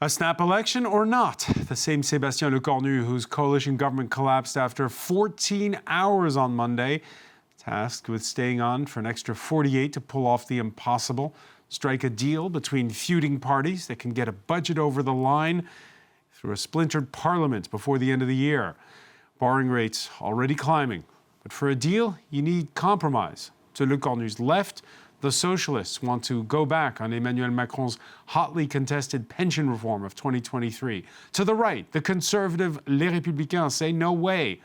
A snap election or not? The same Sébastien Lecornu, whose coalition government collapsed after 14 hours on Monday, tasked with staying on for an extra 48 to pull off the impossible, strike a deal between feuding parties that can get a budget over the line through a splintered parliament before the end of the year. Borrowing rates already climbing. But for a deal, you need compromise. To Lecornu's left, the socialists want to go back on Emmanuel Macron's hotly contested pension reform of 2023. To the right, the conservative Les Républicains say no way.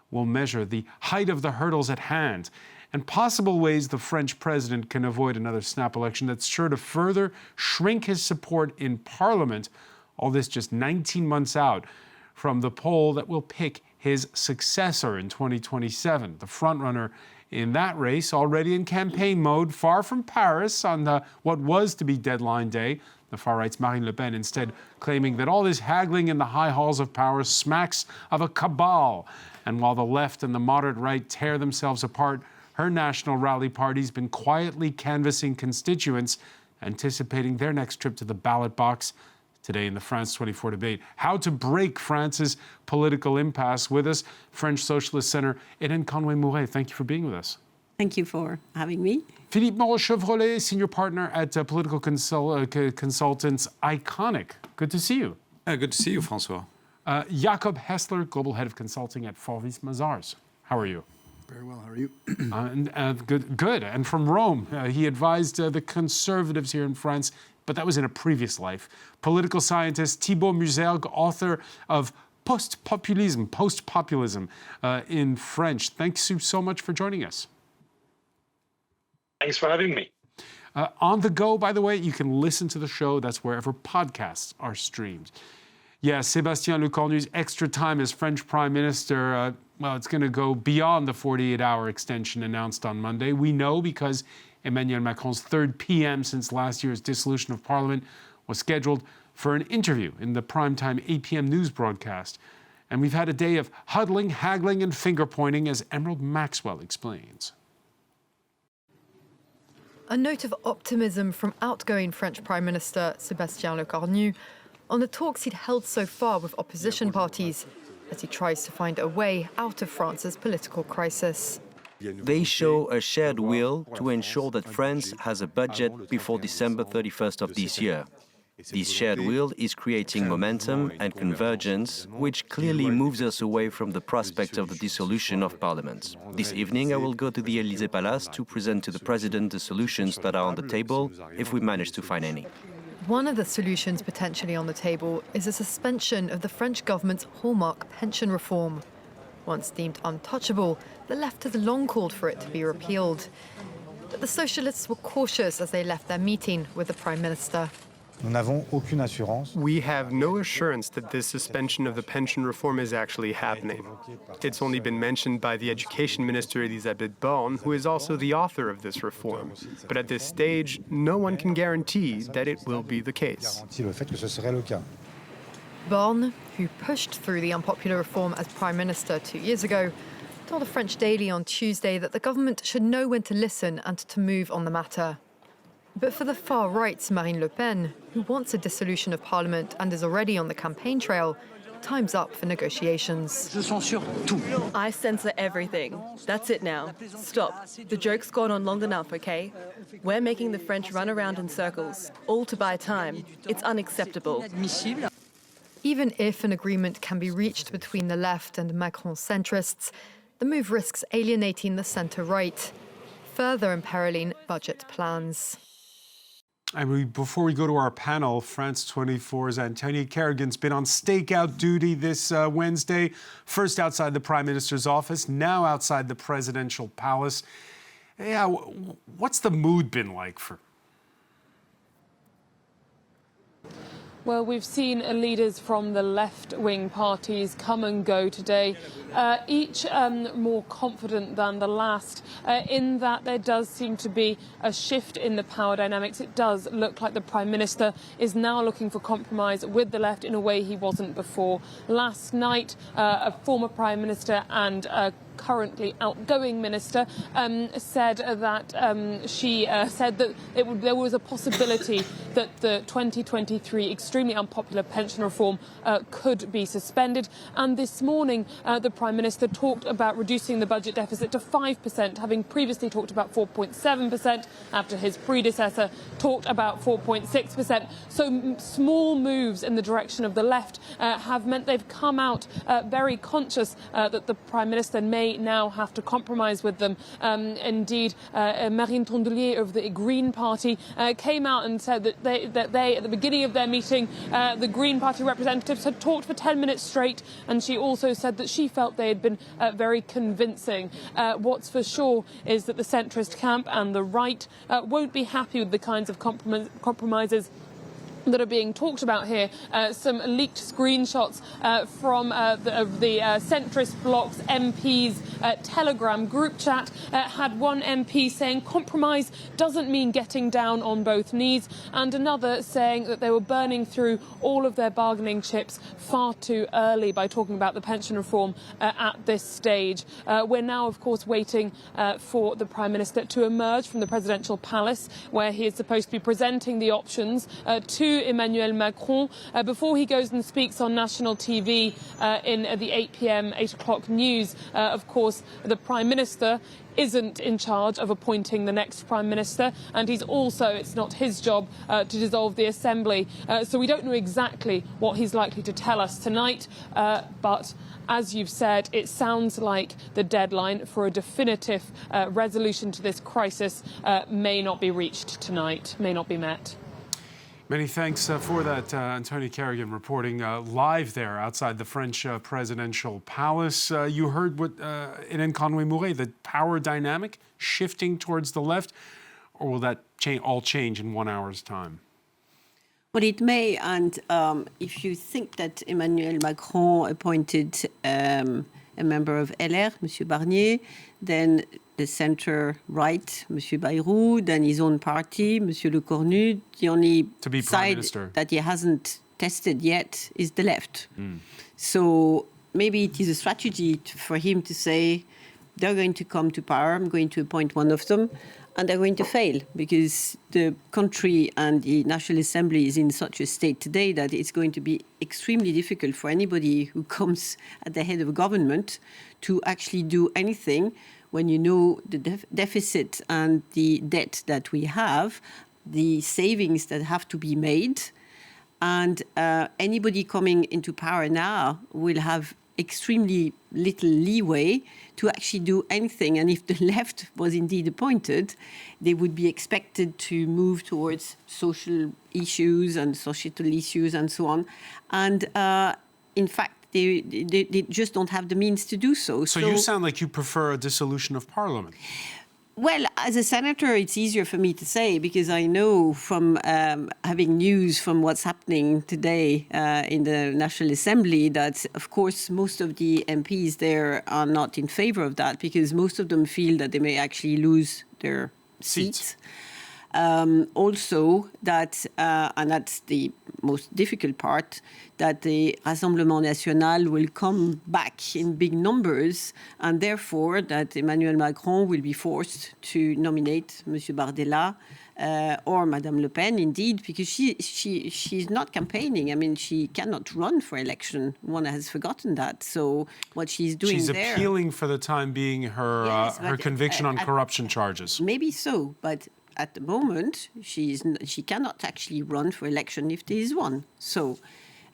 We'll measure the height of the hurdles at hand and possible ways the French president can avoid another snap election that's sure to further shrink his support in Parliament. All this just 19 months out from the poll that will pick his successor in 2027. The frontrunner in that race already in campaign mode, far from Paris on what was to be deadline day. The far-right's Marine Le Pen instead claiming that all this haggling in the high halls of power smacks of a cabal. And while the left and the moderate right tear themselves apart, her national rally party's been quietly canvassing constituents, anticipating their next trip to the ballot box. Today in the France 24 debate, how to break France's political impasse. With us, French Socialist Senator Hélène Conway-Mouret. Thank you for being with us. Thank you for having me. Philippe Moreau-Chevrolet, senior partner at political consultants Iconic. Good to see you. Good to see you, Francois. Jacob Hessler, global head of consulting at Forvis Mazars. How are you? Very well. How are you? Good. And from Rome, he advised the conservatives here in France, but that was in a previous life. Political scientist Thibault Muzelg, author of Post-Populism in French. Thanks you so much for joining us. Thanks for having me. On the go, by the way, you can listen to the show. That's wherever podcasts are streamed. Yeah, Sébastien Lecornu's extra time as French Prime Minister, it's going to go beyond the 48-hour extension announced on Monday. We know because Emmanuel Macron's third PM since last year's dissolution of Parliament was scheduled for an interview in the primetime 8 p.m. news broadcast. And we've had a day of huddling, haggling, and finger-pointing, as Emerald Maxwell explains. A note of optimism from outgoing French Prime Minister Sébastien Lecornu on the talks he'd held so far with opposition parties as he tries to find a way out of France's political crisis. They show a shared will to ensure that France has a budget before December 31st of this year. This shared will is creating momentum and convergence, which clearly moves us away from the prospect of the dissolution of Parliament. This evening, I will go to the Élysée Palace to present to the President the solutions that are on the table, if we manage to find any. One of the solutions potentially on the table is a suspension of the French government's hallmark pension reform. Once deemed untouchable, the left has long called for it to be repealed. But the socialists were cautious as they left their meeting with the Prime Minister. We have no assurance that this suspension of the pension reform is actually happening. It's only been mentioned by the Education Minister Elisabeth Borne, who is also the author of this reform. But at this stage, no one can guarantee that it will be the case. Borne, who pushed through the unpopular reform as Prime Minister 2 years ago, told a French daily on Tuesday that the government should know when to listen and to move on the matter. But for the far right's Marine Le Pen, who wants a dissolution of Parliament and is already on the campaign trail, time's up for negotiations. I censor everything. That's it now. Stop. The joke's gone on long enough, okay? We're making the French run around in circles, all to buy time. It's unacceptable. Even if an agreement can be reached between the left and Macron centrists, the move risks alienating the centre-right, further imperiling budget plans. And before we go to our panel, France 24's Antonia Kerrigan's been on stakeout duty this Wednesday, first outside the Prime Minister's office, now outside the presidential palace. Yeah, what's the mood been like for? Well, we've seen leaders from the left-wing parties come and go today, each more confident than the last, in that there does seem to be a shift in the power dynamics. It does look like the Prime Minister is now looking for compromise with the left in a way he wasn't before. Last night, a former Prime Minister and currently outgoing minister, said that she said that there was a possibility that the 2023 extremely unpopular pension reform could be suspended. And this morning, the Prime Minister talked about reducing the budget deficit to 5%, having previously talked about 4.7%, after his predecessor talked about 4.6%. So small moves in the direction of the left have meant they've come out very conscious that the Prime Minister may now have to compromise with them. Indeed, Marine Tondelier of the Green Party came out and said that they at the beginning of their meeting, the Green Party representatives had talked for 10 minutes straight, and she also said that she felt they had been very convincing. What's for sure is that the centrist camp and the right won't be happy with the kinds of compromises that are being talked about here. Some leaked screenshots from the centrist bloc's MP's Telegram group chat had one MP saying compromise doesn't mean getting down on both knees, and another saying that they were burning through all of their bargaining chips far too early by talking about the pension reform at this stage. We're now, of course, waiting for the Prime Minister to emerge from the presidential palace, where he is supposed to be presenting the options to Emmanuel Macron before he goes and speaks on national TV in the 8 p.m., 8 o'clock news. Of course, the Prime Minister isn't in charge of appointing the next Prime Minister, and it's not his job to dissolve the Assembly. So we don't know exactly what he's likely to tell us tonight, but as you've said, it sounds like the deadline for a definitive resolution to this crisis may not be reached tonight, may not be met. Many thanks for that, Anthony Kerrigan, reporting live there outside the French presidential palace. You heard what Hélène Conway-Mouret, the power dynamic shifting towards the left, or will that all change in 1 hour's time? Well, it may, and if you think that Emmanuel Macron appointed a member of LR, M. Barnier, then the centre-right, M. Bayrou, then his own party, M. Lecornu, the only side that he hasn't tested yet is the left. So maybe it is a strategy for him to say, they're going to come to power, I'm going to appoint one of them, and they're going to fail because the country and the National Assembly is in such a state today that it's going to be extremely difficult for anybody who comes at the head of a government to actually do anything when you know the deficit and the debt that we have, the savings that have to be made, and anybody coming into power now will have extremely little leeway to actually do anything. And if the left was indeed appointed, they would be expected to move towards social issues and societal issues and so on. And in fact, they just don't have the means to do so. So you sound like you prefer a dissolution of Parliament. Well, as a senator, it's easier for me to say because I know from having news from what's happening today in the National Assembly that, of course, most of the MPs there are not in favor of that because most of them feel that they may actually lose their seats. Also, that, and that's the most difficult part, that the Rassemblement National will come back in big numbers, and therefore that Emmanuel Macron will be forced to nominate M. Bardella or Madame Le Pen, indeed, because she's not campaigning. I mean, she cannot run for election. One has forgotten that. So what she's doing she's there... appealing for the time being her conviction on corruption charges. Maybe so, but at the moment, she cannot actually run for election if there is one. So,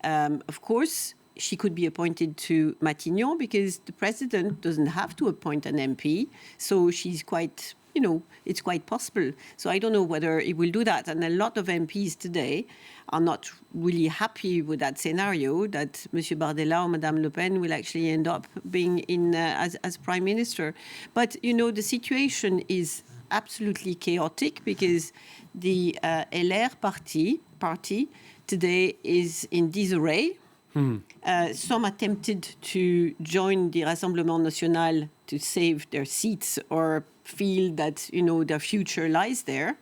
of course, she could be appointed to Matignon because the president doesn't have to appoint an MP. So she's quite, it's quite possible. So I don't know whether he will do that. And a lot of MPs today are not really happy with that scenario that M. Bardella or Madame Le Pen will actually end up being in as Prime Minister. But, the situation is absolutely chaotic because the LR party today is in disarray. Some attempted to join the Rassemblement National to save their seats or feel that, their future lies there.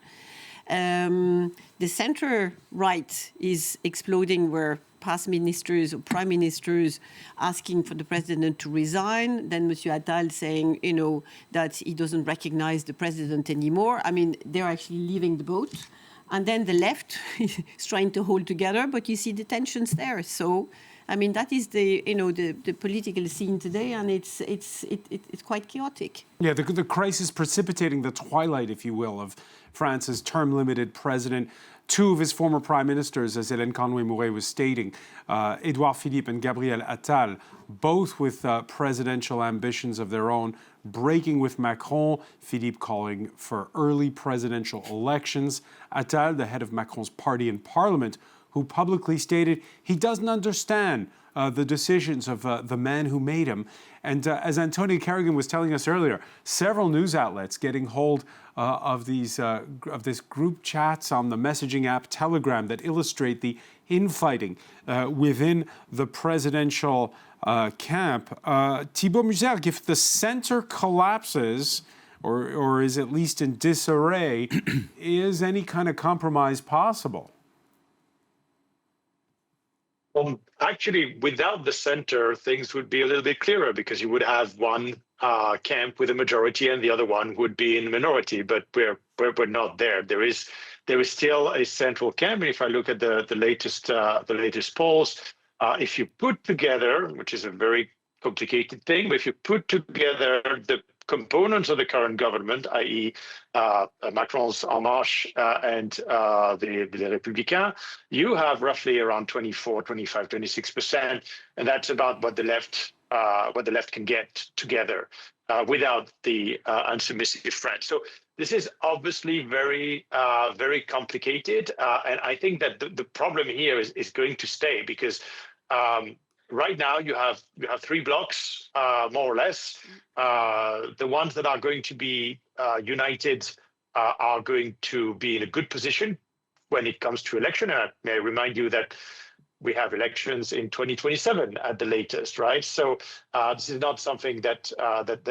The center-right is exploding where past ministers or prime ministers asking for the president to resign. Then Monsieur Attal saying, that he doesn't recognize the president anymore. I mean, they're actually leaving the boat. And then the left is trying to hold together, but you see the tensions there. So, I mean, that is the political scene today, and it's quite chaotic. Yeah, the crisis precipitating the twilight, if you will, of France's term-limited president. Two of his former prime ministers, as Hélène Conway-Mouret was stating, Édouard Philippe and Gabriel Attal, both with presidential ambitions of their own, breaking with Macron, Philippe calling for early presidential elections. Attal, the head of Macron's party in parliament, who publicly stated he doesn't understand the decisions of the man who made him. And as Antonia Kerrigan was telling us earlier, several news outlets getting hold of this group chats on the messaging app Telegram that illustrate the infighting within the presidential camp. Thibault Musergue, if the center collapses, or is at least in disarray, is any kind of compromise possible? Actually, without the center, things would be a little bit clearer because you would have one camp with a majority and the other one would be in minority. But we're not there. There is still a central camp. And if I look at the latest polls, if you put together, which is a very complicated thing, but if you put together the components of the current government, i.e. Macron's En Marche and the Républicains, you have roughly around 24, 25, 26%, and that's about what the left can get together without the unsubmissive French. So this is obviously very complicated, and I think that the problem here is going to stay because right now you have three blocks, more or less. The ones that are going to be united are going to be in a good position when it comes to election. And I may remind you that we have elections in 2027 at the latest, right? So this is not something that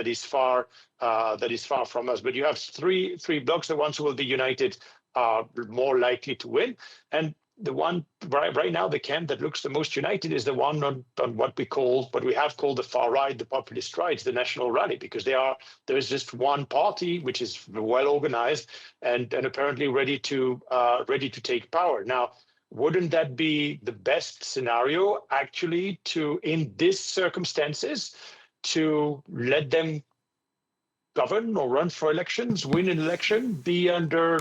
is far from us. But you have three blocks. The ones who will be united are more likely to win, and the one right now, the camp that looks the most united is the one on what we have called the far right, the populist right, the National Rally, because there is just one party which is well organized and apparently ready to take power. Now, wouldn't that be the best scenario actually in these circumstances to let them govern or run for elections, win an election, be under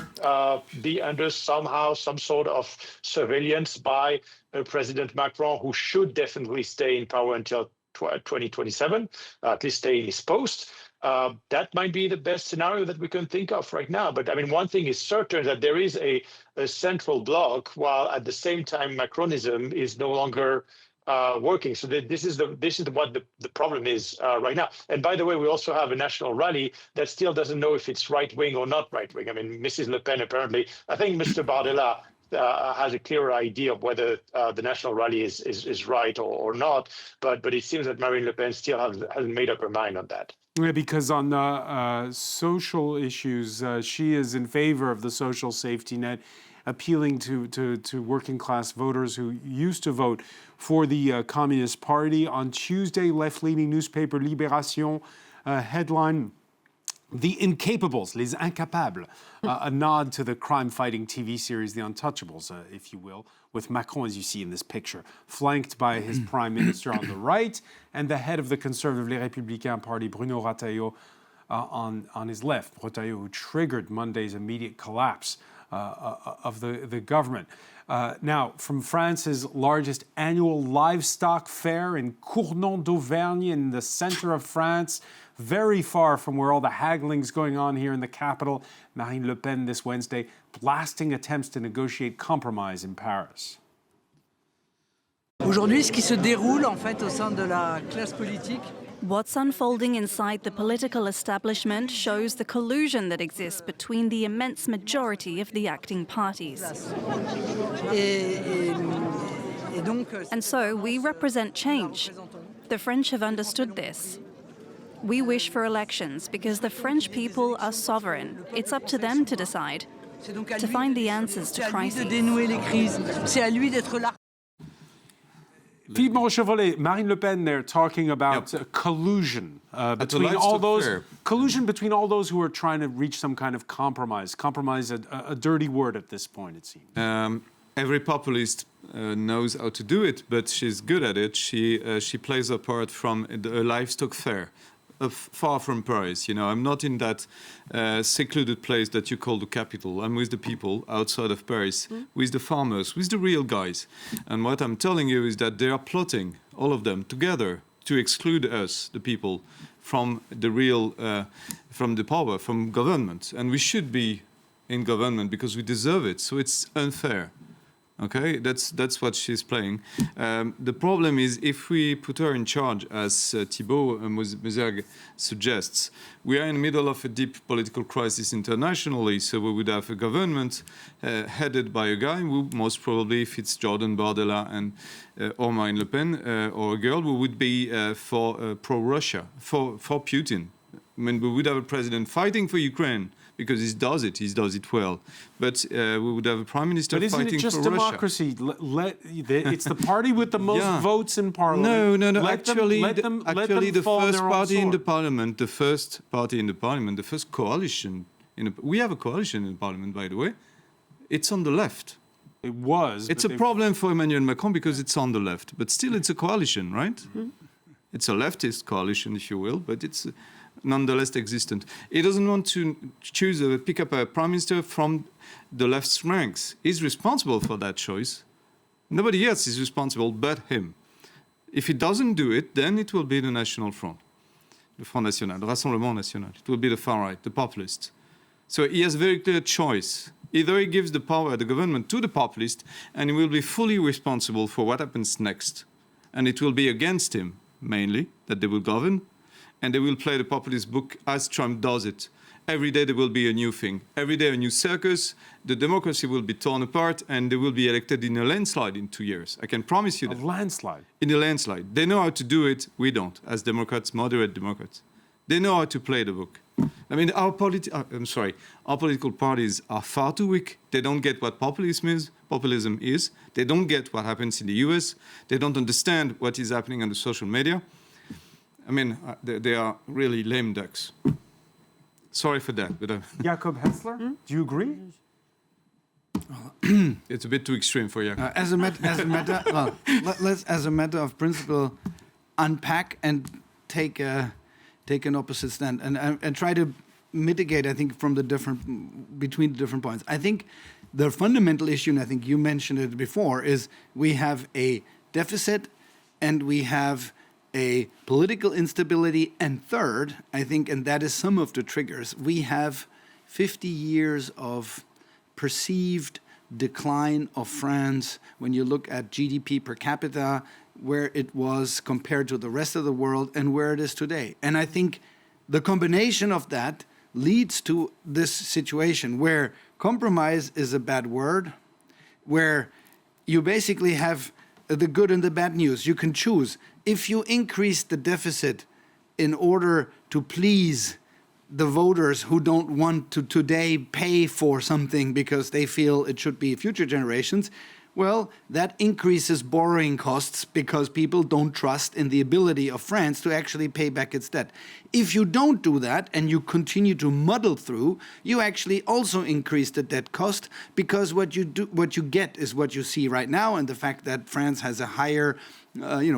somehow some sort of surveillance by President Macron, who should definitely stay in power until 2027, at least stay in his post. That might be the best scenario that we can think of right now. But I mean, one thing is certain, that there is a central bloc, while at the same time Macronism is no longer working. So this is what the problem is right now. And by the way, we also have a National Rally that still doesn't know if it's right wing or not right wing. I mean, Mrs. Le Pen apparently, I think Mr. Bardella has a clearer idea of whether the National Rally is right or not. But it seems that Marine Le Pen still hasn't made up her mind on that. Yeah, because on social issues, she is in favor of the social safety net, appealing to working class voters who used to vote for the Communist Party. On Tuesday, left-leaning newspaper Libération headline, "The Incapables, les Incapables," a nod to the crime-fighting TV series The Untouchables, if you will, with Macron, as you see in this picture, flanked by his prime minister on the right and the head of the conservative Les Républicains party, Bruno Retailleau, on his left. Retailleau, who triggered Monday's immediate collapse of the government. Now, from France's largest annual livestock fair in Cournon d'Auvergne in the center of France, very far from where all the haggling's going on here in the capital, Marine Le Pen this Wednesday blasting attempts to negotiate compromise in Paris. Aujourd'hui, ce qui se déroule en fait au sein de la classe politique. What's unfolding inside the political establishment shows the collusion that exists between the immense majority of the acting parties. And so we represent change. The French have understood this. We wish for elections because the French people are sovereign. It's up to them to decide, to find the answers to crises. Philippe Moreau-Chevrolet, Marine Le Pen, they're talking about collusion between all those between all those who are trying to reach some kind of compromise. Compromise, a dirty word at this point, it seems. Every populist knows how to do it, but she's good at it. She plays a part from a livestock fair. Far from Paris, you know, I'm not in that secluded place that you call the capital. I'm with the people outside of Paris, with the farmers, with the real guys. And what I'm telling you is that they are plotting, all of them, together to exclude us, the people, from the real, from the power, from government. And we should be in government because we deserve it. So it's unfair. Okay, that's what she's playing. The problem is if we put her in charge, as Thibault Mézergue suggests, we are in the middle of a deep political crisis internationally, so we would have a government headed by a guy who most probably, if it's Jordan Bardella and or Marine Le Pen, or a girl who would be for pro-Russia, for Putin. I mean, we would have a president fighting for Ukraine, because he does it well. But we would have a prime minister fighting for Russia. But isn't it just democracy? It's the party with the most votes in parliament. No. Actually, The first party in the parliament, the first coalition. We have a coalition in parliament, by the way. It's on the left. It was. It's a problem for Emmanuel Macron because it's on the left. But still, it's a coalition, right? Mm-hmm. It's a leftist coalition, if you will, but it's nonetheless existent. He doesn't want to pick up a prime minister from the left's ranks. He's responsible for that choice. Nobody else is responsible but him. If he doesn't do it, then it will be the National Front, the Front National, the Rassemblement National. It will be the far right, the populists. So he has a very clear choice. Either he gives the power, the government, to the populist, and he will be fully responsible for what happens next. And it will be against him, mainly, that they will govern, and they will play the populist book as Trump does it. Every day there will be a new thing. Every day a new circus. The democracy will be torn apart, and they will be elected in a landslide in 2 years. I can promise you that. A landslide? In a landslide. They know how to do it. We don't, as Democrats, moderate Democrats. They know how to play the book. I mean, our political parties are far too weak. They don't get what populism is. They don't get what happens in the US. They don't understand what is happening on the social media. I mean, they are really lame ducks. Sorry for that, but Jakob Hessler, do you agree? It's a bit too extreme for you. As a matter of principle, unpack and take an opposite stand and try to mitigate. I think between the different points. I think the fundamental issue, and I think you mentioned it before, is we have a deficit and we have a political instability, and third, I think, and that is some of the triggers, we have 50 years of perceived decline of France when you look at GDP per capita, where it was compared to the rest of the world and where it is today. And I think the combination of that leads to this situation where compromise is a bad word, where you basically have the good and the bad news. You can choose. If you increase the deficit in order to please the voters who don't want to today pay for something because they feel it should be future generations, well, that increases borrowing costs because people don't trust in the ability of France to actually pay back its debt. If you don't do that and you continue to muddle through, you actually also increase the debt cost, because what you get is what you see right now, and the fact that France has a higher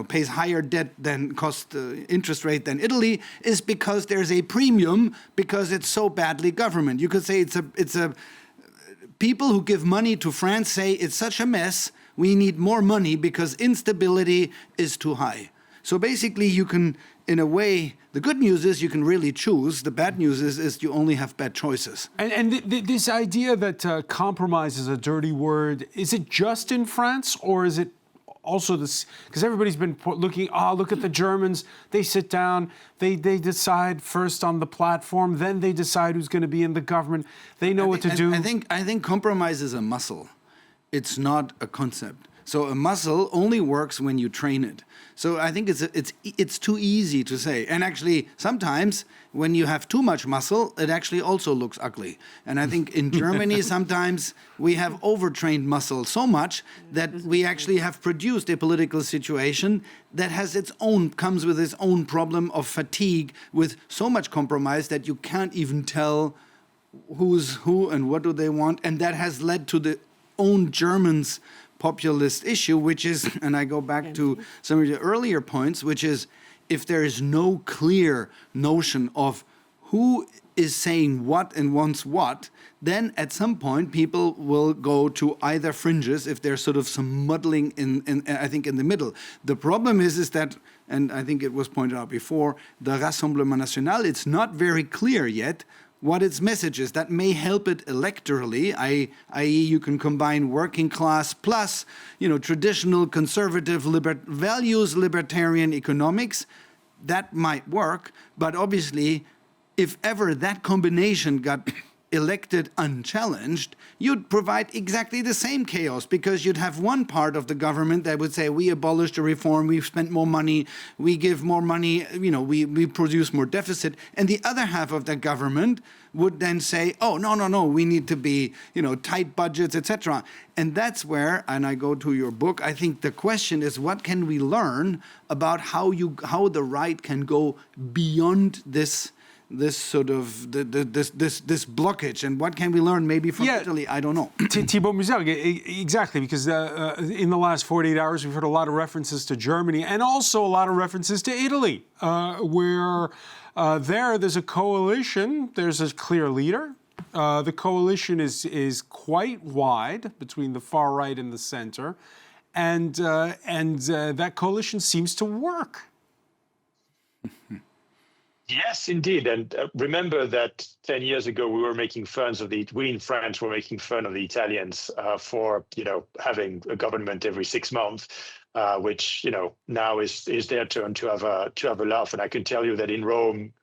pays higher debt than interest rate than Italy is because there's a premium because it's so badly governed. You could say it's a people who give money to France say it's such a mess, we need more money because instability is too high. So basically you can, in a way, the good news is you can really choose. The bad news is you only have bad choices. And this idea that compromise is a dirty word, is it just in France, or is it also this? Because everybody's been looking, look at the Germans. They sit down, they decide first on the platform, then they decide who's going to be in the government. They know what to do. I think compromise is a muscle. It's not a concept. So a muscle only works when you train it. So I think it's too easy to say. And actually, sometimes when you have too much muscle, it actually also looks ugly. And I think in Germany, sometimes we have overtrained muscle so much that we actually have produced a political situation that comes with its own problem of fatigue, with so much compromise that you can't even tell who's who and what do they want. And that has led to the own Germans' populist issue, which is, and I go back to some of the earlier points, which is if there is no clear notion of who is saying what and wants what, then at some point people will go to either fringes if there's sort of some muddling in I think in the middle. The problem is that, and I think it was pointed out before, the Rassemblement National, it's not very clear yet what its message is. That may help it electorally, i.e. you can combine working class plus, traditional conservative values, libertarian economics. That might work, but obviously, if ever that combination got elected unchallenged, you'd provide exactly the same chaos, because you'd have one part of the government that would say, we abolished the reform, we've spent more money, we give more money, we produce more deficit. And the other half of the government would then say, oh, no, we need to be, tight budgets, etc. And that's where, and I go to your book, I think the question is, what can we learn about how the right can go beyond this sort of this blockage, and what can we learn maybe from Italy? I don't know. Thibaut Muzelg, exactly, because in the last 48 hours we've heard a lot of references to Germany and also a lot of references to Italy, where there's a coalition, there's a clear leader. The coalition is quite wide between the far right and the center, and that coalition seems to work. Yes, indeed. And remember that 10 years ago, we in France were making fun of the Italians for, having a government every 6 months, which, now is their turn to have a laugh. And I can tell you that in Rome,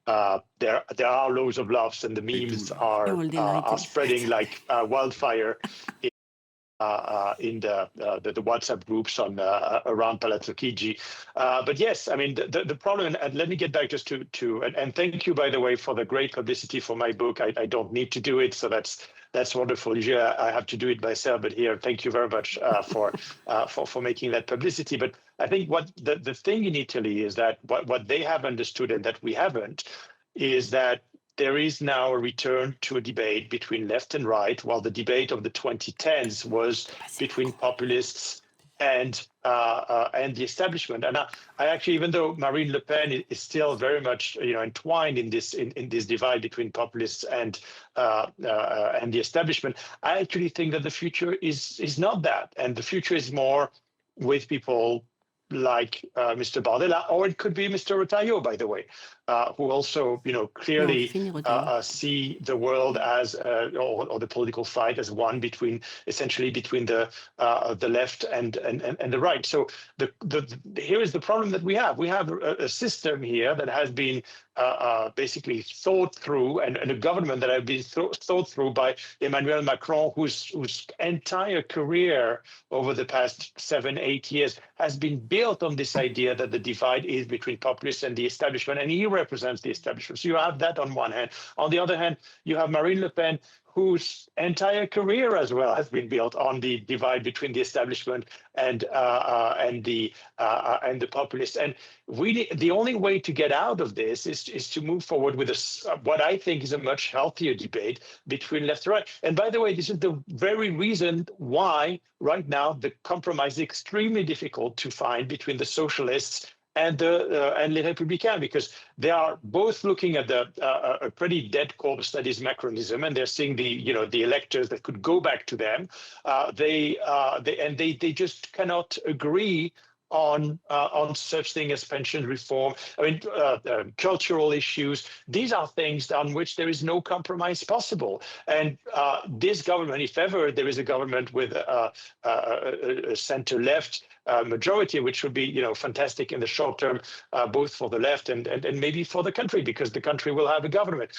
there are loads of laughs, and the memes are spreading like wildfire in the WhatsApp groups around Palazzo Chigi. But yes, I mean, the problem, and let me get back just to and thank you, by the way, for the great publicity for my book. I don't need to do it, so that's wonderful. Usually I have to do it myself, but here, thank you very much for making that publicity. But I think what the thing in Italy is that what they have understood and that we haven't is that there is now a return to a debate between left and right, while the debate of the 2010s was between populists and the establishment. And I actually, even though Marine Le Pen is still very much entwined in this divide between populists and the establishment, I actually think that the future is not that, and the future is more with people like Mr. Bardella, or it could be Mr. Retailleau, by the way, who also, clearly see the world as, or the political fight as one essentially between the left and the right. So here is the problem that we have. We have a system here that has been basically thought through, and a government that has been thought through by Emmanuel Macron, whose entire career over the past 7-8 years has been built on this idea that the divide is between populists and the establishment, and he represents the establishment. So you have that on one hand. On the other hand, you have Marine Le Pen, whose entire career as well has been built on the divide between the establishment and the populists. And really, the only way to get out of this is to move forward with what I think is a much healthier debate between left and right. And by the way, this is the very reason why right now the compromise is extremely difficult to find between the socialists and Les Républicains, because they are both looking at a pretty dead corpse that is Macronism, and they're seeing the electors that could go back to them. They just cannot agree on such thing as pension reform. I mean, cultural issues. These are things on which there is no compromise possible. And this government, if ever there is a government with a center-left majority, which would be fantastic in the short term, both for the left and maybe for the country, because the country will have a government.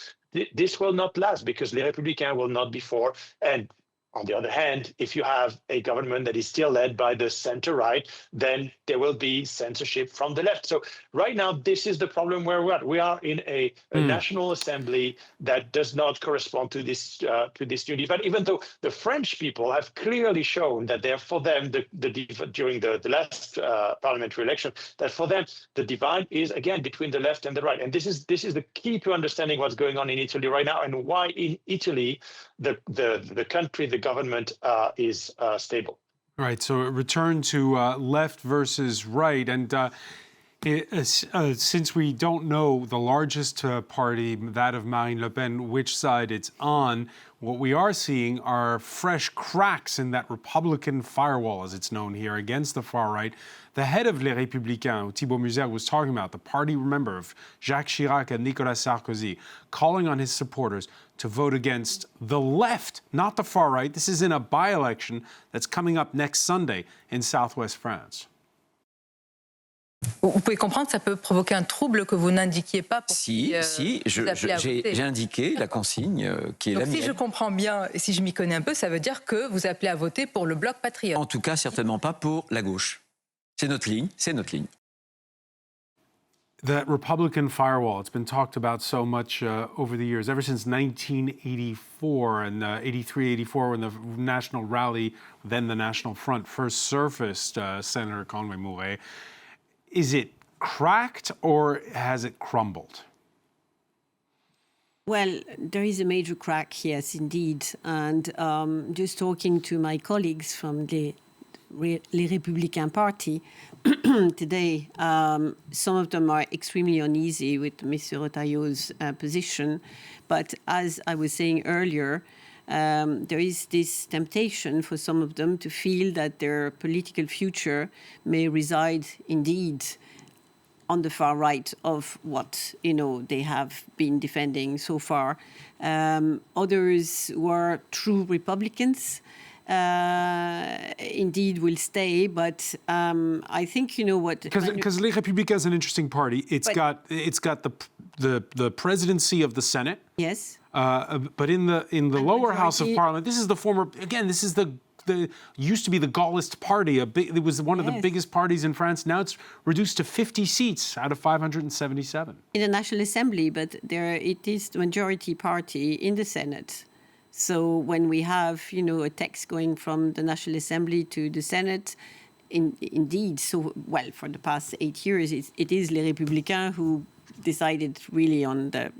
This will not last, because Les Républicains will not be for, and On the other hand, if you have a government that is still led by the center-right, then there will be censorship from the left. So right now, this is the problem where we're at. We are in a National Assembly that does not correspond to this new divide, even though the French people have clearly shown that for them, during the last parliamentary election, that for them, the divide is, again, between the left and the right. And this is the key to understanding what's going on in Italy right now and why in Italy, the country, the government is stable. Right. So a return to left versus right. And since we don't know the largest party, that of Marine Le Pen, which side it's on, what we are seeing are fresh cracks in that Republican firewall, as it's known here, against the far right. The head of Les Républicains, Thibault Muser, was talking about the party, remember, of Jacques Chirac and Nicolas Sarkozy, calling on his supporters to vote against the left, not the far right. This is in a by-election that's coming up next Sunday in southwest France. Vous pouvez comprendre que ça peut provoquer un trouble que vous n'indiquiez pas pour Si, j'ai indiqué la consigne qui est la mienne. Si je comprends bien et si je m'y connais un peu, ça veut dire que vous appelez à voter pour le bloc patriote. En tout cas, certainement pas pour la gauche. C'est notre ligne, c'est notre ligne. That Republican firewall, it's been talked about so much over the years, ever since 1984 and 83, 84, when the National Rally, then the National Front, first surfaced, Senator Conway Mouret. Is it cracked or has it crumbled? Well, there is a major crack, yes, indeed. And just talking to my colleagues from the Les Républicains Party today, some of them are extremely uneasy with Mr. Retailleau's position. But as I was saying earlier, there is this temptation for some of them to feel that their political future may reside indeed on the far right of what they have been defending so far. Others who are true Republicans indeed will stay, but I think what because Les Républicains is an interesting party. It's got the presidency of the Senate. Yes. But in the lower house of Parliament, this is the former. Again, this is the used to be the Gaullist party. It was one of the biggest parties in France. Now it's reduced to 50 seats out of 577 in the National Assembly. But it is the majority party in the Senate. So when we have a text going from the National Assembly to the Senate, indeed, for the past 8 years, it is Les Républicains who decided really on the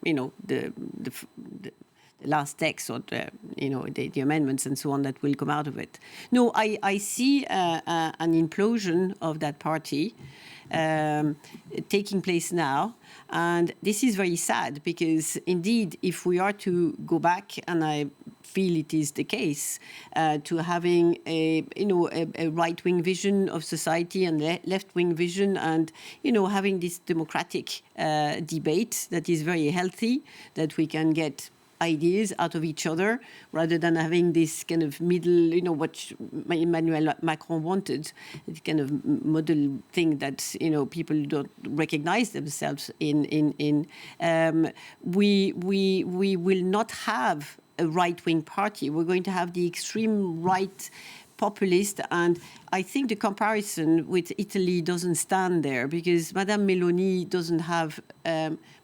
last text or the amendments and so on that will come out of it. No, I see an implosion of that party taking place now. And this is very sad because indeed, if we are to go back, and I feel it is the case, to having a right-wing vision of society and left-wing vision, and having this democratic debate that is very healthy, that we can get ideas out of each other rather than having this kind of middle, what Emmanuel Macron wanted, this kind of model thing that, people don't recognize themselves in. We will not have a right-wing party. We're going to have the extreme right populist, and I think the comparison with Italy doesn't stand there because Madame Meloni doesn't have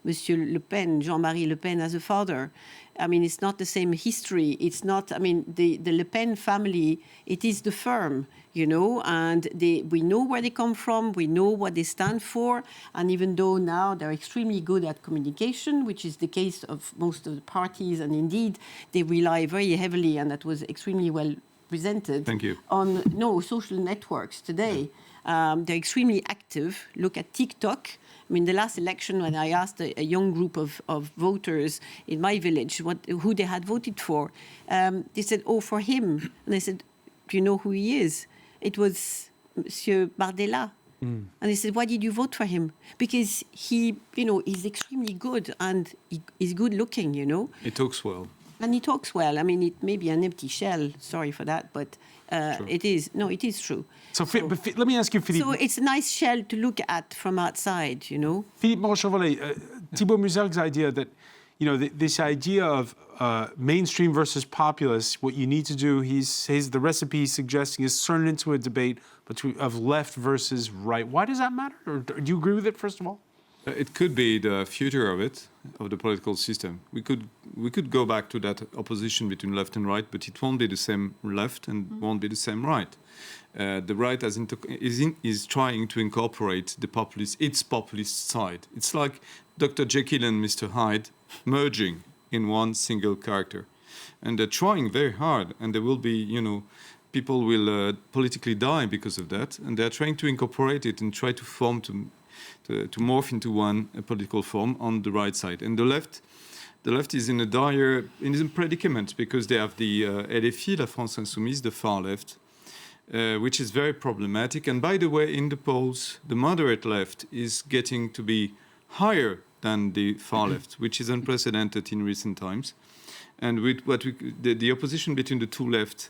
Monsieur Le Pen, Jean-Marie Le Pen, as a father. I mean, it's not the same history. It's not, the Le Pen family, it is the firm, and we know where they come from, we know what they stand for, and even though now they're extremely good at communication, which is the case of most of the parties, and indeed they rely very heavily, and that was extremely well presented. Thank you. On social networks today. They're extremely active. Look at TikTok. The last election, when I asked a young group of voters in my village who they had voted for, they said, "Oh, for him." And I said, "Do you know who he is?" It was Monsieur Bardella. And they said, "Why did you vote for him?" Because he, he's extremely good and he's good looking, He talks well. And he talks well. It may be an empty shell. Sorry for that, but it is. No, it is true. So let me ask you, Philippe. So it's a nice shell to look at from outside, Philippe Moreau-Chevrolet, Thibault Muser's idea that, this idea of mainstream versus populist, what you need to do, he says the recipe he's suggesting is turn it into a debate of left versus right. Why does that matter? Or do you agree with it, first of all? It could be the future of the political system. We could go back to that opposition between left and right, but it won't be the same left and won't be the same right. The right is trying to incorporate its populist side. It's like Dr. Jekyll and Mr. Hyde merging in one single character. And they're trying very hard, and there will be, people will politically die because of that, and they're trying to incorporate it and try to form to morph into one political form on the right side. And the left is in a predicament because they have the LFI, La France Insoumise, the far left, which is very problematic. And by the way, in the polls, the moderate left is getting to be higher than the far left, which is unprecedented in recent times. And with the opposition between the two left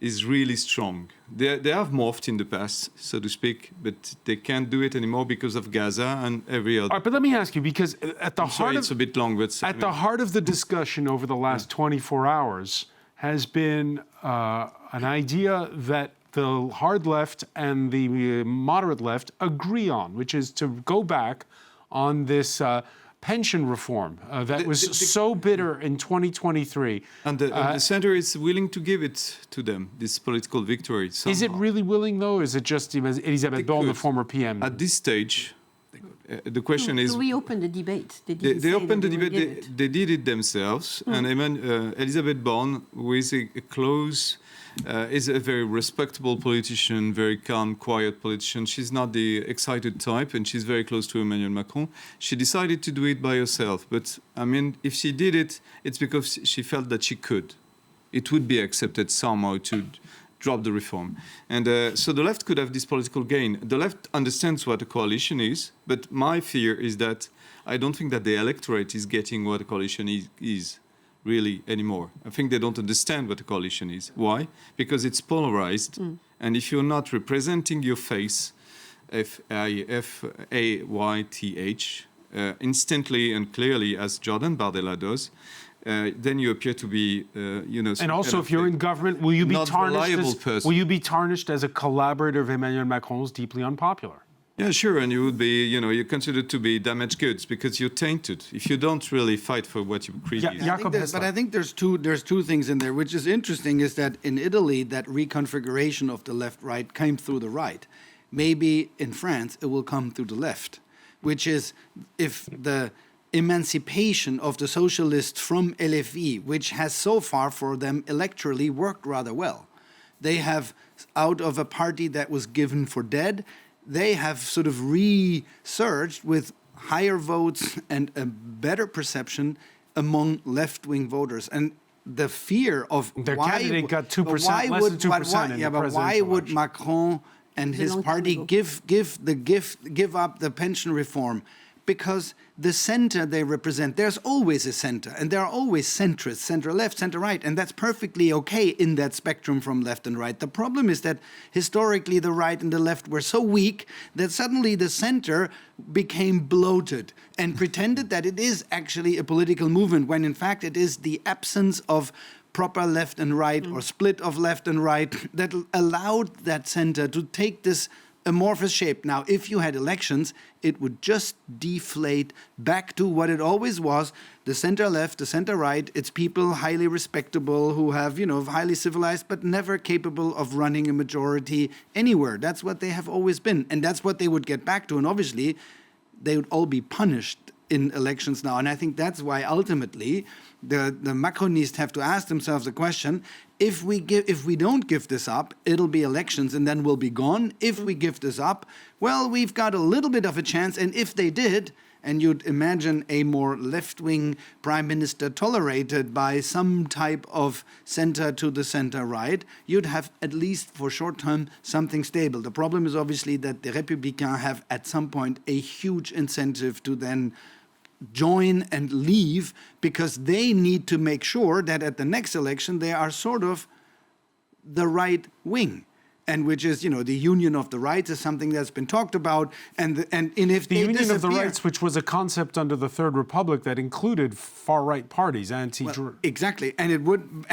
is really strong. They have morphed in the past, so to speak, but they can't do it anymore because of Gaza and every other. All right, but let me ask you, because at the heart of it's a bit long, but the heart of the discussion over the last 24 hours has been an idea that the hard left and the moderate left agree on, which is to go back on this pension reform that was so bitter in 2023. And the center is willing to give it to them, this political victory. Somehow. Is it really willing, though, or is it just Elisabeth Borne, the former PM? At this stage, the question is... Do we open the debate? They opened the debate. They did it themselves. And Elisabeth Borne, who is is a very respectable politician, very calm, quiet politician. She's not the excited type, and she's very close to Emmanuel Macron. She decided to do it by herself. But, if she did it, it's because she felt that she could. It would be accepted somehow to drop the reform. And so the left could have this political gain. The left understands what a coalition is, but my fear is that I don't think that the electorate is getting what a coalition is. Really anymore. I think they don't understand what a coalition is. Why? Because it's polarized, and if you're not representing your face, F-A-Y-T-H, instantly and clearly, as Jordan Bardella does, then you appear to be, And also, if you're in government, will you be tarnished as a collaborator of Emmanuel Macron who's deeply unpopular? Yeah, sure, and you would be, you're considered to be damaged goods because you're tainted if you don't really fight for what you create. But I think there's two things in there, which is interesting, is that in Italy, that reconfiguration of the left-right came through the right. Maybe in France, it will come through the left, which is if the emancipation of the socialists from LFI, which has so far for them electorally worked rather well. They have, out of a party that was given for dead, they have sort of resurged with higher votes and a better perception among left-wing voters. And the fear of their candidate got 2%, less than 2%. But why would Macron and his party give up the pension reform? Because the center they represent, there's always a center, and there are always centrists, center left, center right, and that's perfectly okay in that spectrum from left and right. The problem is that historically the right and the left were so weak that suddenly the center became bloated and pretended that it is actually a political movement, when in fact it is the absence of proper left and right or split of left and right that allowed that center to take this amorphous shape. Now, if you had elections, it would just deflate back to what it always was, the center-left, the center-right. It's people highly respectable who have, highly civilized, but never capable of running a majority anywhere. That's what they have always been, and that's what they would get back to. And obviously, they would all be punished in elections now. And I think that's why ultimately the Macronists have to ask themselves the question, if we don't give this up, it'll be elections and then we'll be gone. If we give this up, well, we've got a little bit of a chance. And if they did, and you'd imagine a more left-wing prime minister tolerated by some type of center to the center right, you'd have at least for short term something stable. The problem is obviously that the Républicains have at some point a huge incentive to then join and leave, because they need to make sure that at the next election they are sort of the right wing. and which is, the union of the rights is something that's been talked about, and if the they union of the disappear- rights, which was a concept under the Third Republic that included far-right parties, exactly, and it would,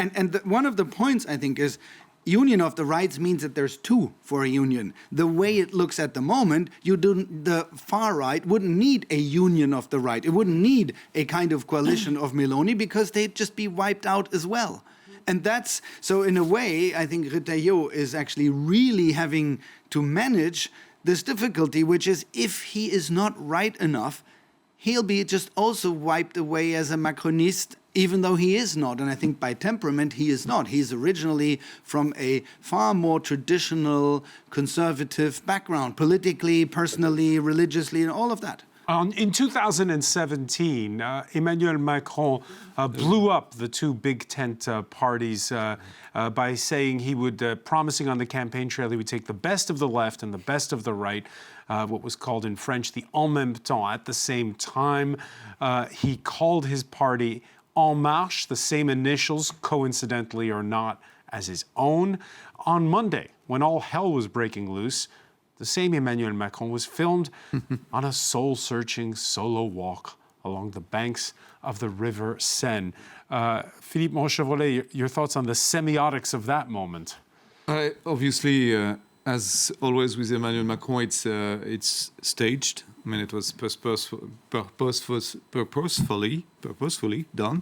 one of the points I think is, union of the rights means that there's two for a union. The way it looks at the moment, the far right wouldn't need a union of the right. It wouldn't need a kind of coalition of Meloni because they'd just be wiped out as well. And that's, so in a way, I think Retailleau is actually really having to manage this difficulty, which is if he is not right enough, he'll be just also wiped away as a Macronist, even though he is not. And I think by temperament, he is not. He's originally from a far more traditional conservative background, politically, personally, religiously, and all of that. In 2017, Emmanuel Macron blew up the two big tent parties by saying he would, promising on the campaign trail, he would take the best of the left and the best of the right, what was called in French the en même temps, at the same time. He called his party En Marche, the same initials, coincidentally or not, as his own. On Monday, when all hell was breaking loose, the same Emmanuel Macron was filmed on a soul-searching solo walk along the banks of the River Seine. Philippe Monchevrolet, your thoughts on the semiotics of that moment? Obviously, as always with Emmanuel Macron, it's staged. I mean, it was purposefully done,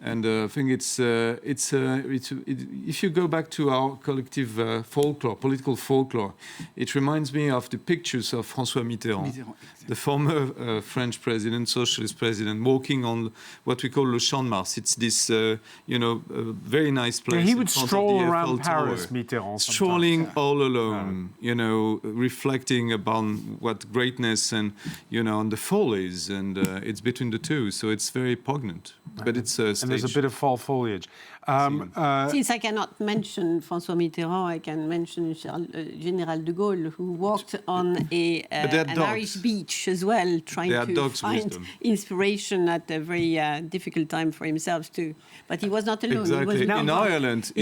and I think it's if you go back to our collective folklore, political folklore, it reminds me of the pictures of François Mitterrand, the former French president, socialist president, walking on what we call le Champ de Mars. It's this, very nice place. Yeah, he would stroll around Paris, Mitterrand, strolling all alone, reflecting upon what greatness and on the fall is, and it's between the two, so it's very poignant. But it's and there's a bit of fall foliage. Since I cannot mention François Mitterrand, I can mention General de Gaulle, who walked on an Irish beach as well, trying to find inspiration at a very difficult time for himself too. But he was not alone. Exactly. He was in Ireland.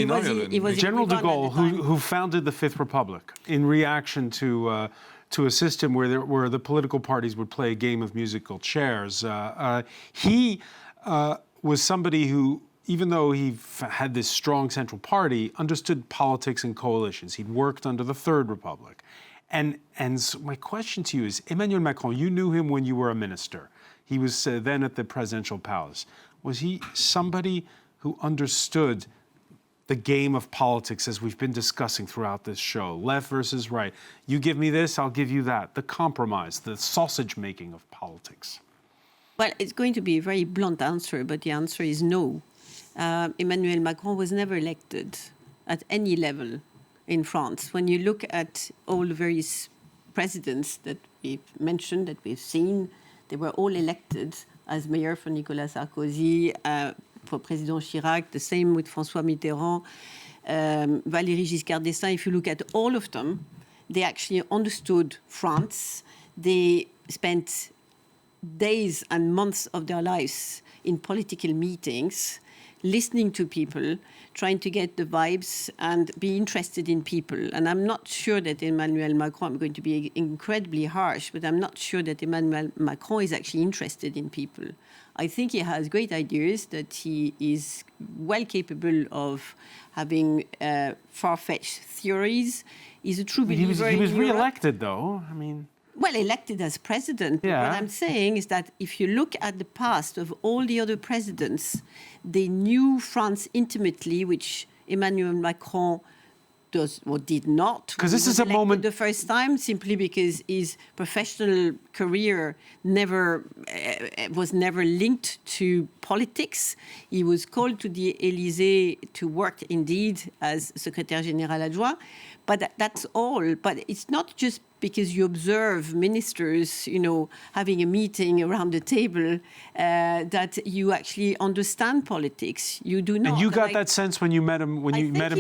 General de Gaulle, who founded the Fifth Republic in reaction to a system where the political parties would play a game of musical chairs. He was somebody who, even though he had this strong central party, understood politics and coalitions. He'd worked under the Third Republic. And so my question to you is, Emmanuel Macron, you knew him when you were a minister. He was then at the presidential palace. Was he somebody who understood the game of politics, as we've been discussing throughout this show, left versus right? You give me this, I'll give you that. The compromise, the sausage making of politics. Well, it's going to be a very blunt answer, but the answer is no. Emmanuel Macron was never elected at any level in France. When you look at all the various presidents that we've mentioned, that we've seen, they were all elected as mayor for Nicolas Sarkozy, for President Chirac, the same with François Mitterrand, Valéry Giscard d'Estaing. If you look at all of them, they actually understood France. They spent days and months of their lives in political meetings, listening to people, trying to get the vibes and be interested in people. And I'm not sure that Emmanuel Macron, I'm going to be incredibly harsh, but I'm not sure that Emmanuel Macron is actually interested in people. I think he has great ideas, that he is well capable of having far-fetched theories. He's a true believer. He was re-elected, though. I mean... Well, elected as president. Yeah. But what I'm saying is that if you look at the past of all the other presidents, they knew France intimately, which Emmanuel Macron does or did not. Because this is a moment the first time, simply because his professional career was never linked to politics. He was called to the Élysée to work indeed as Secrétaire Général Adjoint, but that's all. But it's not just because you observe ministers, having a meeting around the table, that you actually understand politics. You do not. And you got that sense when you met him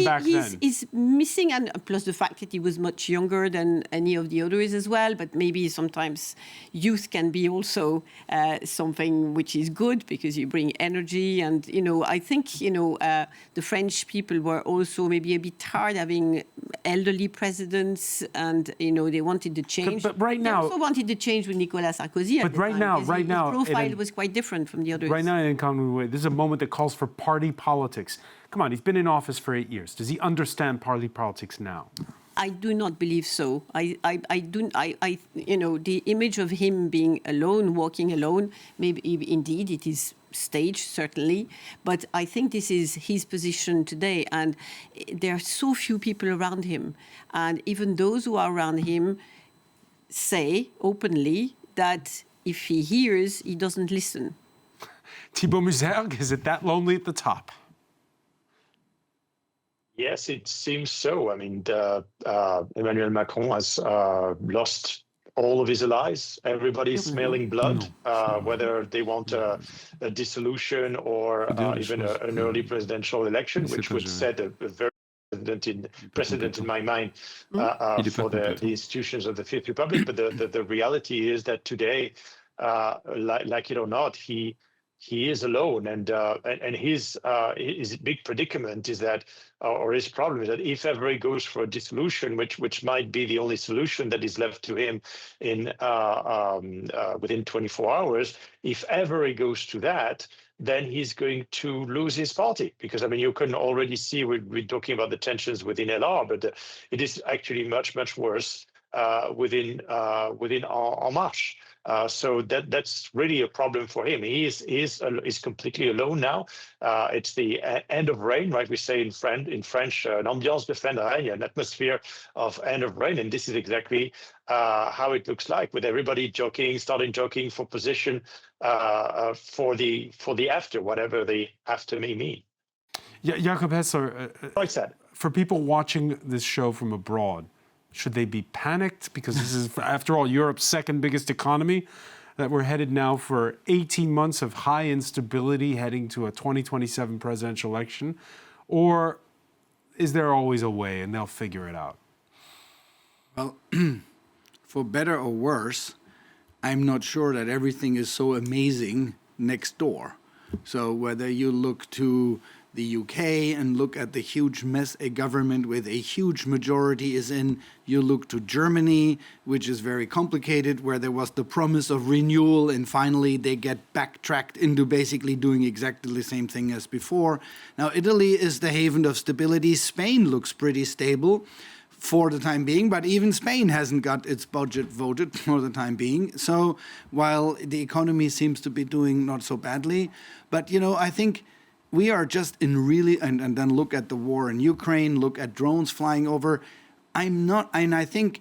back then. He's missing, and plus the fact that he was much younger than any of the others as well. But maybe sometimes youth can be also something which is good because you bring energy. And I think the French people were also maybe a bit tired having elderly presidents, and they wanted the change. But right now, they also wanted the change with Nicolas Sarkozy. But right now, his profile was quite different from the others. Right now, this is a moment that calls for party politics. Come on, he's been in office for 8 years. Does he understand party politics now? I do not believe so. The image of him being alone, walking alone, maybe indeed it is staged, certainly, but I think this is his position today, and there are so few people around him, and even those who are around him say openly that if he hears, he doesn't listen. Thibault Musergue, is it that lonely at the top? Yes, it seems so. I mean, Emmanuel Macron has lost all of his allies. Everybody's smelling blood, whether they want a dissolution or even an early presidential election, which would set a very precedent in my mind for the institutions of the Fifth Republic. But the reality is that today, like it or not, he is alone, and his big predicament is that, or his problem is that if ever he goes for a dissolution, which might be the only solution that is left to him in within 24 hours, if ever he goes to that, then he's going to lose his party. Because, I mean, you can already see, we're talking about the tensions within LR, but it is actually much, much worse within En Marche. So that's really a problem for him. He is completely alone now. It's the end of rain, right? We say in French, an ambiance de fin de règne, an atmosphere of end of rain, and this is exactly how it looks like, with everybody starting joking for position for the after, whatever the after may mean. Yeah, Jakob Hessler, quite sad. For people watching this show from abroad, should they be panicked? Because this is, after all, Europe's second biggest economy, that we're headed now for 18 months of high instability heading to a 2027 presidential election? Or is there always a way and they'll figure it out? Well, for better or worse, I'm not sure that everything is so amazing next door. So whether you look to the UK and look at the huge mess a government with a huge majority is in, you look to Germany, which is very complicated, where there was the promise of renewal and finally they get backtracked into basically doing exactly the same thing as before. Now, Italy is the haven of stability. Spain looks pretty stable for the time being, but even Spain hasn't got its budget voted for the time being. So while the economy seems to be doing not so badly, but I think we are just in really, and then look at the war in Ukraine, look at drones flying over. I think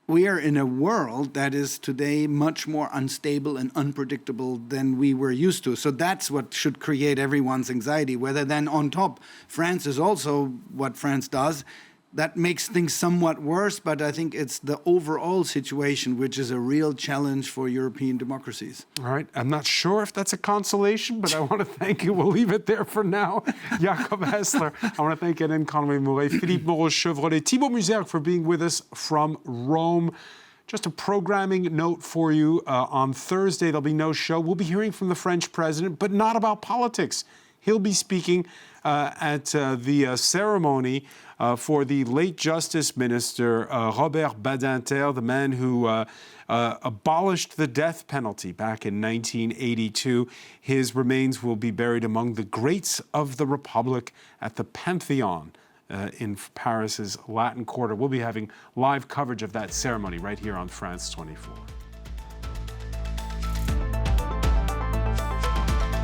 we are in a world that is today much more unstable and unpredictable than we were used to. So that's what should create everyone's anxiety, whether then on top, France is also what France does. That makes things somewhat worse, but I think it's the overall situation which is a real challenge for European democracies. All right. I'm not sure if that's a consolation, but I want to thank you. We'll leave it there for now. Jakob Hessler. I want to thank Hélène Conway-Mouret, Philippe Moreau-Chevrolet, Thibault Musergue for being with us from Rome. Just a programming note for you. On Thursday, there'll be no show. We'll be hearing from the French president, but not about politics. He'll be speaking at the ceremony for the late Justice Minister Robert Badinter, the man who abolished the death penalty back in 1982. His remains will be buried among the greats of the Republic at the Pantheon in Paris's Latin Quarter. We'll be having live coverage of that ceremony right here on France 24.